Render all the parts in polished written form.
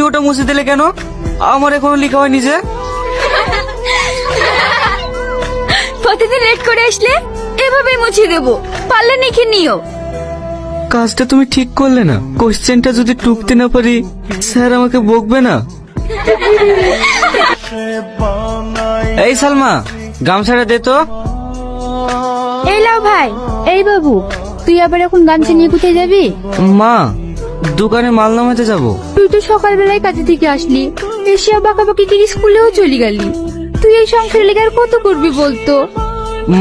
ওটা মুছে দিলে কেন? আমার এখনো লেখা হয়নি যে। প্রতিদিন লেট করে আসলে এভাবেই মুছে দেবো, পারলে লিখে নিও। কাজটা তুমি ঠিক করলে না। কোশ্চেনটা যদি টুকতে না পারি স্যার আমাকে বকবে না? এই সালমা, গামছাটা দে তো। এই লাও ভাই। এই বাবু, তুই আবার এখন গামছা নিয়ে কোথায় যাবি? মা, দোকানে মাল নামাতে যাবো। তুই তো সকালবেলায় কাজে থেকে আসলি, এসে বাঁকাবাকি করে স্কুলেও চলে গেলি। তুই এই সংসারে লেগে আর কত করবি বলতো?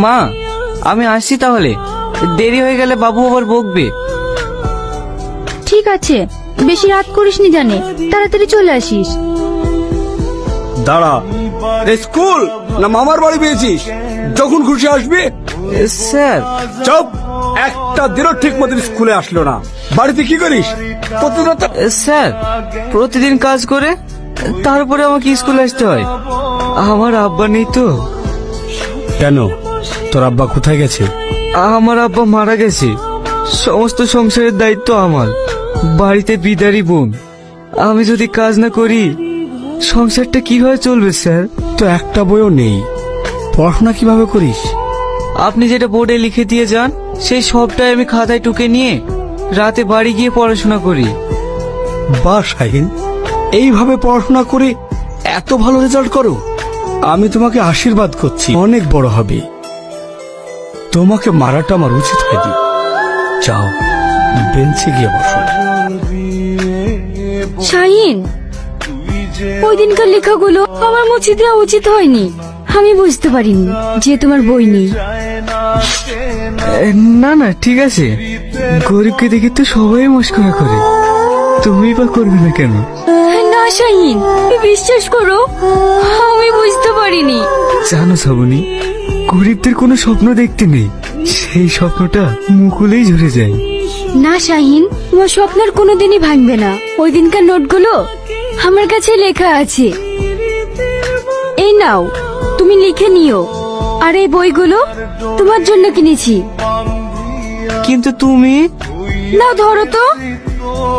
মা, আমি আসছি তাহলে। দেরি হয়ে গেলে বাবু আবার বকবে। ঠিক আছে, বেশি রাত করিসনি জানে, তাড়াতাড়ি চলে আসিস। দাঁড়া, স্কুল না মামার বাড়ি পেয়েছিস? যখন খুশি আসবি। স্যার। চুপ, একটা দিনও ঠিক মতন স্কুলে আসলো না। বাড়িতে কি করিস? প্রতিদিন স্যার, প্রতিদিন কাজ করে তারপরে আমাকে স্কুলে আসতে হয়। আমার আব্বা নেই তো। কেন, তোর আব্বা কোথায় গেছে? আমার আব্বা মারা গেছে। সমস্ত সংসারের দায়িত্ব আমার। বাড়িতে বিদারি বোন। আমি যদি কাজ না করি সংসারটা কিভাবে চলবে স্যার? তো একটা বইও নেই, পড়াশোনা কিভাবে করিস? আপনি যেটা বোর্ডে লিখে দিয়ে যান সেই সবটাই আমি খাতায় টুকে নিয়ে রাতে বাড়ি গিয়ে পড়াশোনা করি। বা শাহিন, এইভাবে পড়াশোনা করে এত ভালো রেজাল্ট করো। আমি তোমাকে আশীর্বাদ করছি, অনেক বড় হবে। তোমাকে মারাটা আমার উচিত হয়নি। যাও, বেঞ্চে গিয়ে বসো। শাহিন, ওই দিনকার লেখাগুলো আমার মুছে দেওয়া উচিত হয়নি। আমি বুঝতে পারিনি যে তোমার বই নেই। না না, ঠিক আছে। গরিবকে দেখে তো সবাই মস্করা করে, তুমি বা করবে না কেন? না শাহিন, বিশ্বাস করো, আমি বুঝতে পারিনি। জানো শ্রাবণী, গরিবদের কোনো স্বপ্ন দেখতে নেই, সেই স্বপ্নটা মুকুলেই ঝরে যায়। না শাহিন, তোমার স্বপ্নের কোনোদিনই ভাঙবে না। ওই দিনকার নোটগুলো আমার কাছে লেখা আছে। এই নাও, তুমি লিখে নিও। আর এই বইগুলো তোমার জন্য কিনেছি। কিন্তু তুমি। নাও ধরো তো।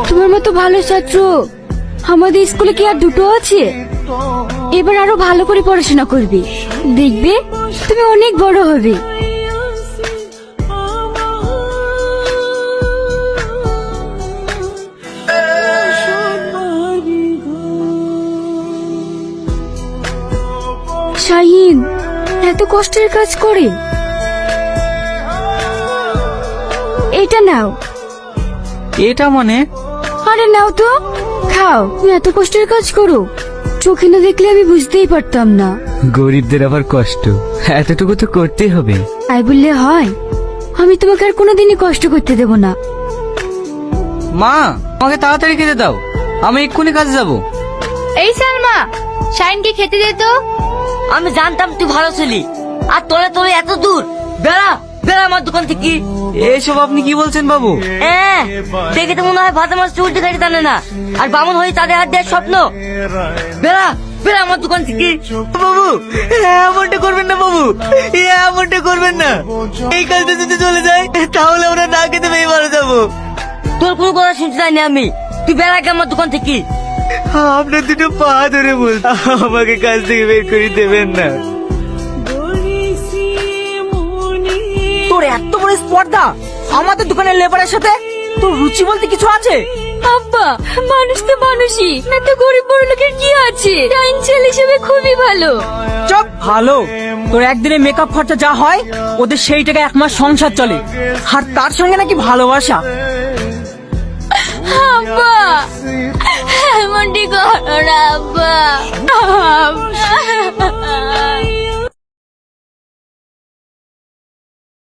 তোমার মতো ভালো ছাত্র আমাদের স্কুলে কি আর দুটো আছে? এবার আরো ভালো করে পড়াশোনা করবে, দেখবে তুমি অনেক বড় হবে। শাহিন এত কষ্টের কাজ করে। এটা নাও। এটা মানে? আরে নাও তো, খাও। তুমি এত কষ্টের কাজ করো, চোখে না দেখলে আমি বুঝতেই পারতাম না। গরিবদের আবার কষ্ট এতটুকু তো করতেই হবে। তাই বললে হয়? আমি তোমাকে আর কোনোদিনই কষ্ট করতে দেব না। মা, আমাকে তাড়াতাড়ি খেতে দাও, আমি এক্ষুনি কাজে যাব। এই সালমা, শাহিনকে খেতে দে তো। আমি জানতাম তুই ভালো ছিলি, আর তোলে তোলে এত দূর। বেড়া বেড়া আমার দোকান থেকে। এসব আপনি কি বলছেন বাবু? দেখে তো মনে হয় ভাজা মাছ চুলটি কাটি টানে না, আর বামন হয়ে তাদের হাত দেওয়ার স্বপ্ন। বেড়া বেড়া আমার দোকান থেকে। বাবু, এমনটা করবেন না বাবু, এমনটা করবেন না। এই কাজটা যদি চলে যায় তাহলে আমরা না খেতে পেয়ে মারা যাবো। তোর কোনো কথা শুনতে চাইনি আমি। তুই বেড়া গে আমার দোকান থেকে। আপনার দুটো পা ধরে বল, আমাকে কাজ থেকে বের করে দেবেন না। তোর এত বড় স্পর্ধা আমাদের দোকানের লেবারের সাথে? তোর রুচি বলতে কিছু আছে? আব্বা, মানুষ তো মানুষই, এত গরিব বড় লোকের কি আছে? শাহিন ছেলে হিসেবে খুবই ভালো। চপ ভালো। তোর একদিনে মেকআপ খরচা যা হয় ওদের সেই টাকা 1 মাস সংসার চলে, আর তার সঙ্গে নাকি ভালোবাসা। আব্বা, এমনটি করো না আব্বা। আব্বা।